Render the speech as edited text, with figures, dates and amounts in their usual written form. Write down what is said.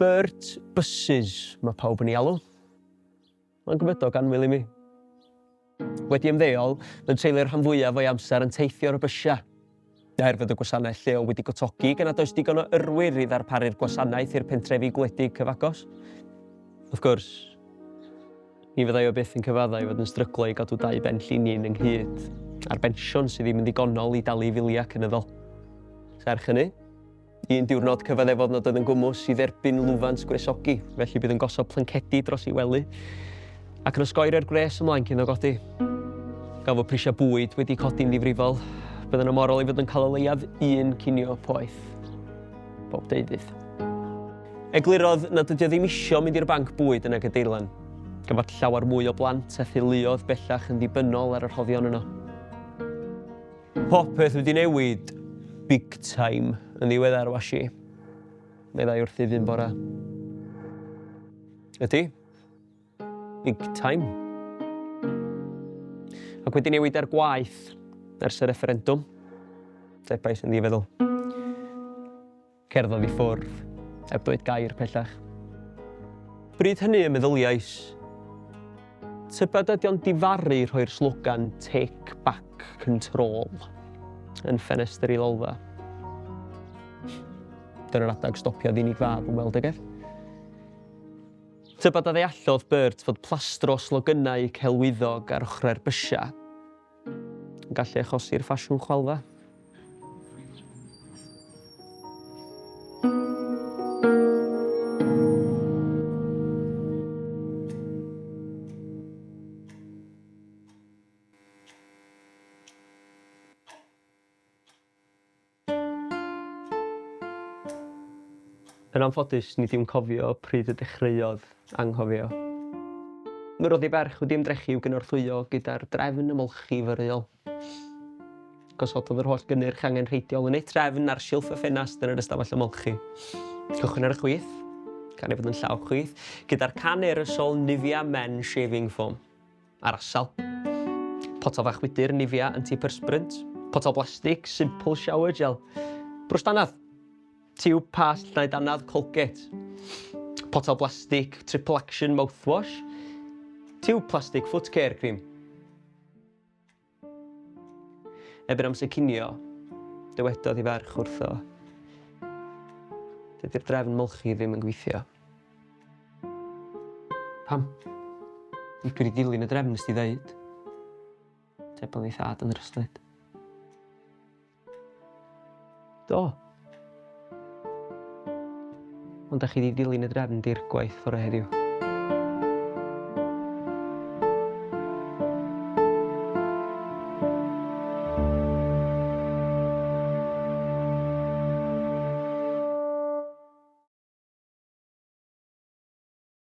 Bird buses mae pawb yn ei alw. Mae'n gymydog anwyl I mi. Wedi ymddeol, mae'n treulio'r rhan fwyaf o'i amser yn teithio ar y bysia. Er fod y gwasanaeth lleol wedi gotogi gan nad oes digon o yrwyr I ddarparu'r gwasanaeth i'r pentrefi gwledig cyfagos. Wrth gwrs, ni fyddai o byth yn cyfaddau fod yn stryglo I gadw 2 ben lluni'n ynghyd, a'r bensiwn sydd ddim yn ddigonol I dalu filia cynyddol. Serch hynny, un diwrnod cyfaddefod nad oedd yn gwmws I dderbyn lwfans gwresogi, felly bydd yn gosod plancedi dros I wely, ac yn osgoi'r gres ymlaen cyn o godi. Gaf o prisia bwyd wedi codi'n ddifrifol, byddwn ymorol I fod yn cael o leiaf 1 cinio poeth. Bob deudydd. Eglurodd nad ydy o ddim isio mynd i'r banc bwyd yn y Gadeilan, gan fod llawer mwy o blant a theuluodd bellach yn ddibynnol ar yr rhoddion yno. Popeth wedi newid big time yn ddiweddar wasi. Meddai wrthi ddyn bora. Ydy? Big time. Ac wedi newid ar gwaith ers y referendwm. Debais yn ddifeddwl. Cerddodd I ffwrdd, heb dweud gair pellach. Bryd hynny y meddyliais, tybed ydy o'n difaru rhoi'r slogan Take Back Control yn ffenestr I lolfa. Dyna'r adag stopiodd unig fab yn weld ygedd. Tybed a ddeallodd Bert fod plastro slogynau celwyddog ar ochrau'r bysia yn gallu achosi'r ffasiwn chwalfa. Yn anffodus, nid yw'n cofio pryd y dechreuodd anghofio. Mae roedd I ferch wedi ymdrechu i'w gynorthwyo gyda'r drefn ymolchi fyriol. Gosododd yr holl gynnyrch angenrheidiol yn ei trefn ar silff y ffenast yn yr ystafell ymolchi. Cychwyn ar y chwith, gan ei fod yn llaw chwith, gyda'r can aerosol Nivea Men Shaving Foam. Ar asal. Potel fach wydyr Nivea Antiperspirant. Potel blastig Simple Shower Gel. Brwst danadd. Tiwb past na danadd Colgate. Potel blastig Triple Action Mouthwash. Tiwb plastig Foot Care Cream. Erbyn amser cinio, dywedodd I ferch wrtho. Dydy'r drefn molchi ddim yn gweithio. Pam? Nid wedi dilyn y drefn nes ti ddeud. Tebol ei thad yn yr ystod. Do. Ond da chi wedi dilyn y drefn dirgwaith fore heddiw.